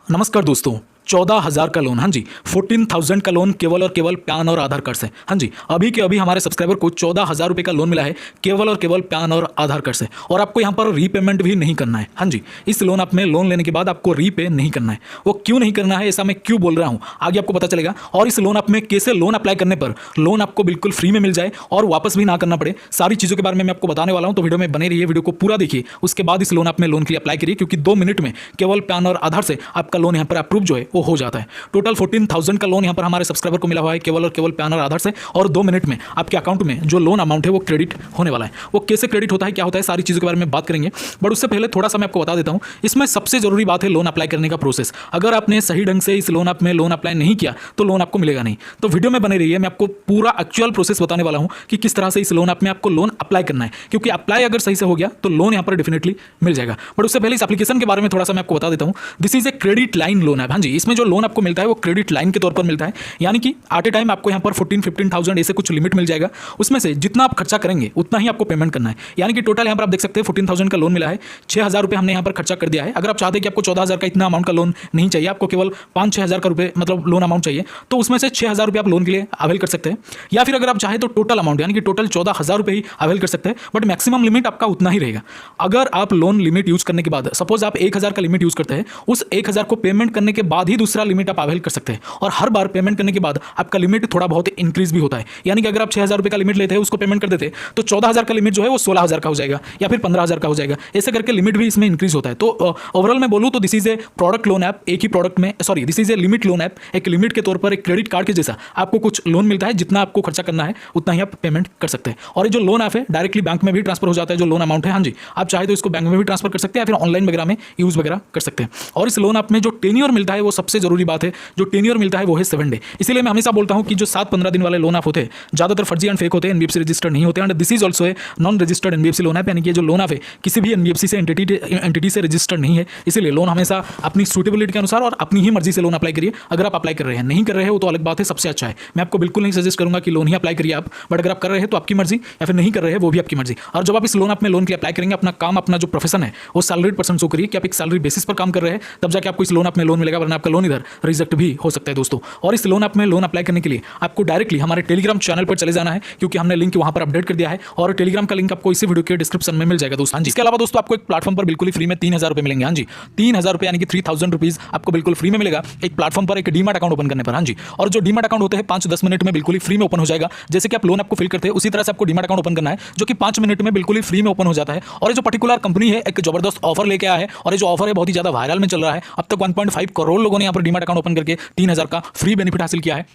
नमस्कार दोस्तों। 14,000 का लोन, हाँ जी, 14,000 का लोन केवल और केवल पैन और आधार कार्ड से। हाँ जी, अभी के अभी हमारे सब्सक्राइबर को 14,000 रुपये का लोन मिला है केवल और केवल पैन और आधार कार्ड से। और आपको यहाँ पर रीपेमेंट भी नहीं करना है। हाँ जी, इस लोन आप में लोन लेने के बाद आपको रीपे नहीं करना है। वो क्यों नहीं करना है, ऐसा मैं क्यों बोल रहा हूँ, आगे आपको पता चलेगा। और इस लोन आप में कैसे लोन अप्लाई करने पर लोन आपको बिल्कुल फ्री में मिल जाए और वापस भी ना करना पड़े, सारी चीज़ों के बारे में मैं आपको बताने वाला हूँ। तो वीडियो में बने रहिए, वीडियो को पूरा देखिए, उसके बाद इस लोन आप में लोन के लिए अप्लाई करिए, क्योंकि 2 मिनट में केवल पैन और आधार से आपका लोन यहाँ पर अप्रूव जो है वो हो जाता है। टोटल 14,000 का लोन यहाँ पर हमारे सब्सक्राइबर को मिला हुआ है केवल और केवल पैन और आधार से। और 2 मिनट में आपके अकाउंट में जो लोन अमाउंट है वो क्रेडिट होने वाला है। वो कैसे क्रेडिट होता है, क्या होता है, सारी चीज़ों के बारे में बात करेंगे। बट उससे पहले थोड़ा सा मैं आपको बता देता हूँ, इसमें सबसे जरूरी बात है लोन अप्लाई करने का प्रोसेस। अगर आपने सही ढंग से इस लोन आप में लोन अप्लाई नहीं किया तो लोन आपको मिलेगा नहीं। तो वीडियो में बने रहिए, मैं आपको पूरा एक्चुअल प्रोसेस बताने वाला हूँ कि किस तरह से इस लोन आप में आपको लोन अप्लाई करना है, क्योंकि अप्लाई अगर सही से हो गया तो लोन यहाँ पर डेफिनेटली मिल जाएगा। बट उससे पहले इस एप्लीकेशन के बारे में थोड़ा सा मैं आपको बता देता हूँ। This is a credit line loan app. हाँ जी, इसमें जो लोन आपको मिलता है वो क्रेडिट लाइन के तौर पर मिलता है, यानी कि एट ए टाइम आपको यहाँ पर 14-15,000 ऐसे कुछ लिमिट मिल जाएगा। उसमें से जितना आप खर्चा करेंगे उतना ही आपको पेमेंट करना है। यानी कि टोटल यहाँ पर आप देख सकते हैं 14,000 का लोन मिला है, 6,000 रुपये हमने यहाँ पर खर्चा कर दिया है। अगर आप चाहते हैं कि आपको 14,000 का इतना अमाउंट का लोन नहीं चाहिए, आपको केवल 5-6 हज़ार का रुपये मतलब लोन अमाउंट चाहिए, तो उसमें से 6,000 रुपये आप लोन के लिए अवेल कर सकते हैं। या फिर अगर आप चाहें तो टोटल अमाउंट यानी कि टोटल 14,000 रुपये ही अवेल कर सकते हैं, बट मैक्सिमम लिमिट आपका उतना ही रहेगा। अगर आप लोन लिमिट यूज करने के बाद सपोज आप 1,000 का लिमिट यूज करते हैं, उस 1,000 को पेमेंट करने के बाद ही दूसरा लिमिट आप अवेल कर सकते हैं। और हर बार पेमेंट करने के बाद आपका लिमिट थोड़ा बहुत इंक्रीज भी होता है। यानी कि अगर आप 6,000 रुपये का लिमिट लेते हैं, उसको पेमेंट कर देते हैं, तो 14,000 का लिमिट जो है वो 16,000 का हो जाएगा या फिर 15,000 का हो जाएगा। ऐसे करके लिमिट भी इसमें इंक्रीज होता है। तो ओवरऑल मैं बोलूँ तो this is a product loan app. एक ही प्रोडक्ट में this is a limit loan app. एक लिमिट के तौर पर एक क्रेडिट कार्ड के जैसा आपको कुछ लोन मिलता है, जितना आपको खर्चा करना है उतना ही आप पेमेंट कर सकते हैं। और ये जो लोन ऐप है डायरेक्टली बैंक में भी ट्रांसफर हो जाता है, जो लोन अमाउंट है। हाँ जी, आप चाहे तो इसको बैंक में भी ट्रांसफर कर सकते हैं या फिर ऑनलाइन वगैरह में यूज वगैरह कर सकते हैं। और इस लोन ऐप में जो टेन्योर मिलता है वो सबसे जरूरी बात है। जो टेन्योर मिलता है वो है 7 डे। इसीलिए मैं हमेशा बोलता हूं कि जो 7-15 दिन वाले लोन ऐप होते हैं ज्यादातर फर्जी एंड फेक होते हैं, एनबीएफसी रजिस्टर्ड नहीं होते। And this is also a non registered NBFC loan app, यानी कि जो लोन ऐप है किसी भी एनबीएफसी से एंटिटी से रजिस्टर्ड नहीं है। इसीलिए लोन हमेशा अपनी सूटेबिलिटी के अनुसार और अपनी ही मर्जी से लोन अप्लाई करिए। अगर आप अप्लाई कर रहे हैं, नहीं कर रहे हो तो अलग बात है, सबसे अच्छा है। मैं आपको बिल्कुल नहीं सजेस्ट करूंगा कि लोन ही अप्लाई करिए आप, बट अगर आप कर रहे हैं तो आपकी मर्जी, या फिर नहीं कर रहे हैं वो भी आपकी मर्जी। और जब आप इस लोन ऐप में लोन के लिए अप्लाई करेंगे, अपना काम, अपना जो प्रोफेशन है वो सैलरीड पर्सन शो करिए कि आप एक सैलरी बेसिस पर काम कर रहे हैं, तब जाके आपको इस लोन ऐप में लोन मिलेगा, वरना आपका लोन इधर रिजेक्ट भी हो सकता है दोस्तों। और इस लोन ऐप में लोन अप्लाई करने के लिए आपको डायरेक्टली हमारे टेलीग्राम चैनल पर चले जाना है, क्योंकि हमने लिंक वहां पर अपडेट कर दिया है। और टेलीग्राम का लिंक आपको इसी वीडियो के डिस्क्रिप्शन में मिल जाएगा दोस्तों। हाँ जी, इसके अलावा दोस्तों आपको एक प्लेटफॉर्म पर बिल्कुल ही फ्री में 3,000 रुपये मिलेंगे। हाँ जी, 3,000 रुपये यानी कि 3,000 रुपीज आपको बिल्कुल फ्री में मिलेगा एक प्लेटफॉर्म पर, एक डीमैट अकाउंट ओपन करने पर। हाँ जी, और जो डीमैट अकाउंट होते हैं 5-10 मिनट में बिल्कुल ही फ्री में ओपन हो जाएगा। जैसे कि आप लोन आपको फिल करते हैं उसी तरह से आपको डीमैट अकाउंट ओपन करना है, जो कि 5 मिनट में बिल्कुल ही फ्री में ओपन हो जाता है। और ये जो पर्टिकुलर कंपनी है एक जबरदस्त ऑफर लेके आया है, और ये जो ऑफर है बहुत ही ज्यादा वायरल में चल रहा है। अब तक 1.5 करोड़ लोगों ने यहाँ पर डीमैट अकाउंट ओपन करके 3,000 का फ्री बेनिफिट हासिल किया है।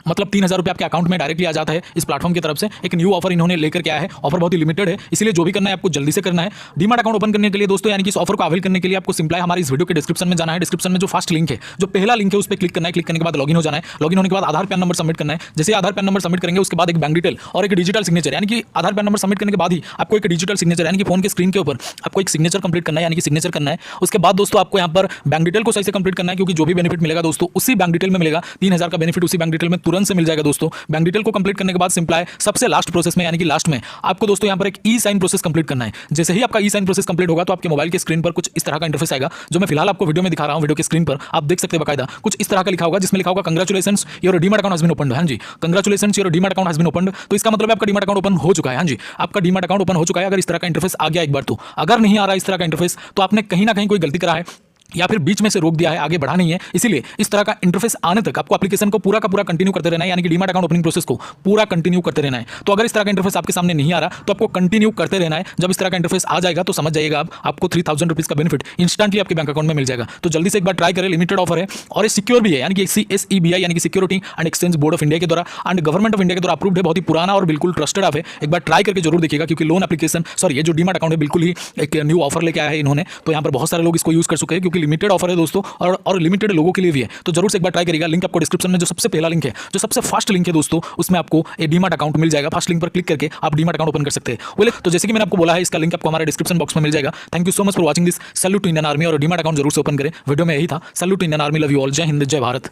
मतलब 3,000 रुपये आपके अकाउंट में डायरेक्टली आ जाता है इस प्लेटफॉर्म की तरफ से। एक न्यू ऑफर इन्होंने लेकर के आया है। ऑफर बहुत ही लिमिटेड है, इसलिए जो भी करना है आपको जल्दी से करना है। डीमैट अकाउंट ओपन करने के लिए दोस्तों, यानी कि इस ऑफर को अवेल करने के लिए आपको सिंपल हमारे इस वीडियो के डिस्क्रिप्शन में जाना है। डिस्क्रिप्शन में जो फर्स्ट लिंक है, जो पहला लिंक है, उस पर क्लिक करना है। क्लिक करने के बाद लॉगिन हो जाना है। लॉगिन होने के बाद आधार पैन नंबर सबमिट करना है। जैसे आधार पैन नंबर सबमिट करेंगे उसके बाद एक बैंक डिटेल और एक डिजिटल सिग्नेचर, यानी कि आधार पैन नंबर सबमिट करने के बाद ही आपको एक डिजिटल सिग्नेचर यानी कि फोन के स्क्रीन के ऊपर आपको एक सिग्नेचर कंप्लीट करना है, यानी कि सिग्नेचर करना है। उसके बाद दोस्तों आपको यहाँ पर बैंक डिटेल को सही से कंप्लीट करना है, क्योंकि जो भी बेनिफिट मिलेगा दोस्तों उसी बैंक डिटेल में मिलेगा। 3,000 का बेनिफिट उसी बैंक डिटेल में तुरंत से मिल जाएगा दोस्तों। बैंक डिटेल को कंप्लीट करने के बाद सिंपल है सबसे लास्ट प्रोसेस में, यानी कि लास्ट में आपको दोस्तों यहां पर एक ई साइन प्रोसेस कंप्लीट करना है। जैसे ही आपका ई साइन प्रोसेस कंप्लीट होगा तो आपके मोबाइल के स्क्रीन पर कुछ इस तरह का इंटरफेस आएगा, जो मैं फिलहाल आपको वीडियो में दिखा रहा हूं। वीडियो के स्क्रीन पर आप देख सकते हैं बकायदा कुछ इस तरह का लिखा होगा, जिसमें लिखा होगा congratulations your demat account has been opened. हां जी, congratulations your demat account has been opened. तो इसका मतलब आपका डीमैट अकाउंट ओपन हो चुका है। हां जी, आपका डीमैट अकाउंट ओपन हो चुका है। अगर इस तरह का इंटरफेस आ गया एक बार तो, अगर नहीं आ रहा इस तरह का इंटरफेस तो आपने कहीं ना कहीं कोई गलती करा है या फिर बीच में से रोक दिया है, आगे बढ़ा नहीं है। इसीलिए इस तरह का इंटरफेस आने तक आपको एप्लीकेशन को पूरा का पूरा कंटिन्यू करते रहना है, यानी कि डीमैट अकाउंट ओपनिंग प्रोसेस को पूरा कंटिन्यू करते रहना है। तो अगर इस तरह का इंटरफेस आपके सामने नहीं आ रहा तो आपको कंटिन्यू करते रहना है। जब इस तरह का इंटरफेस आ जाएगा तो समझ जाइएगा आपको 3,000 रुपीज का बेनिफिट इंस्टेंटली आपके बैंक अकाउंट में मिल जाएगा। तो जल्दी से एक बार ट्राई करें, लिमिटेड ऑफर है और ये सिक्योर भी है, यानी कि SEBI यानी कि security and exchange board of India के द्वारा एंड गवर्नमेंट ऑफ इंडिया के द्वारा अप्रूव्ड है। बहुत ही पुराना और बिल्कुल ट्रस्टेड ऐप है। एक बार ट्राई करके जरूर देखिएगा, क्योंकि लोन एप्लीकेशन ये जो डीमैट अकाउंट है बिल्कुल ही एक न्यू ऑफर लेके आया है इन्होंने। तो यहाँ पर बहुत सारे लोग इसको यूज कर चुके हैं, क्योंकि लिमिटेड ऑफर है दोस्तों और लिमिटेड लोगों के लिए भी है। तो जरूर से एक बार ट्राई करिएगा। लिंक आपको डिस्क्रिप्शन में जो सबसे पहला लिंक है, जो सबसे फर्स्ट लिंक है दोस्तों, उसमें आपको एक डीमैट अकाउंट मिल जाएगा। फर्स्ट लिंक पर क्लिक करके आप डीमैट अकाउंट ओपन कर सकते हैं। तो जैसे कि मैंने आपको बोला है, इसका लिंक आपको हमारे डिस्क्रिप्शन बॉक्स में मिल जाएगा। Thank you so much for watching this. Salute to Indian Army. और डीमैट अकाउंट जरूर से ओपन करें। वीडियो में यही था। Salute to Indian Army. Love you all. जय हिंद, जय भारत।